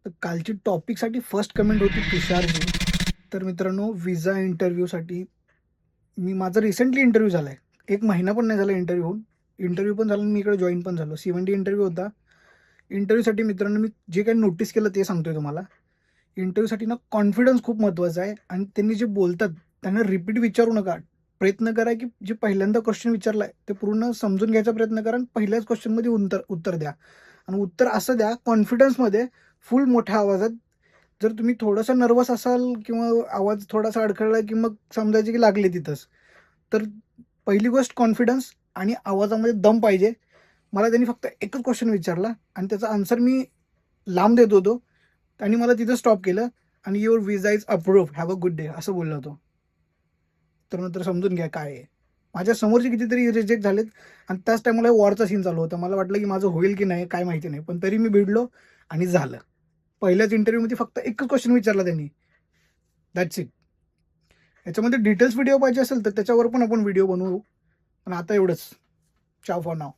तर कालची टॉपिकसाठी first comment होती तुषारची. तर मित्रांनो, विजा इंटरव्ह्यूसाठी माझा रिसेंटली इंटरव्ह्यू झाला आहे. 1 महिना पण नाही झाला इंटरव्ह्यू होऊन. इंटरव्ह्यू पण झाला आणि मी इकडे जॉईन पण झालो. C1D इंटरव्ह्यू होता. इंटरव्ह्यूसाठी मित्रांनो मी जे काही नोटीस केलं ते सांगतोय तुम्हाला. इंटरव्ह्यूसाठी ना कॉन्फिडन्स खूप महत्त्वाचा आहे आणि त्यांनी जे बोलतात त्यांना रिपीट विचारू नका. प्रयत्न करा की जे पहिल्यांदा क्वेश्चन विचारला आहे ते पूर्ण समजून घ्यायचा प्रयत्न करा आणि पहिल्याच क्वेश्चनमध्ये उत्तर द्या. आणि उत्तर असं द्या कॉन्फिडन्समध्ये, फुल मोठ्या आवाजात. जर तुम्ही थोडंसं नर्वस असाल किंवा आवाज थोडासा अडखळला की मग समजायचे की लागले तिथंच. तर पहिली गोष्ट कॉन्फिडन्स आणि आवाजामध्ये दम पाहिजे. मला त्यांनी फक्त एकच क्वेश्चन विचारला आणि त्याचा आन्सर मी लांब देत होतो आणि मला तिथं स्टॉप केलं आणि your visa is approve, have a good day असं बोलला होतो. तर नंतर समजून घ्या काय आहे. माझ्या समोरचे कितीतरी रिजेक्ट झालेत आणि त्याच टायमाला वॉरचा सीन चालू होता. मला वाटलं की माझं होईल की नाही काय माहिती नाही, पण तरी मी भिडलो आणि झालं. पहिल्याच इंटरव्ह्यूमध्ये फक्त एकच क्वेश्चन विचारला त्यांनी. That's it. याच्यामध्ये डिटेल्स व्हिडिओ पाहिजे असेल तर त्याच्यावर पण आपण व्हिडिओ बनवू. पण आता एवढंच. चाओ फॉर नाऊ.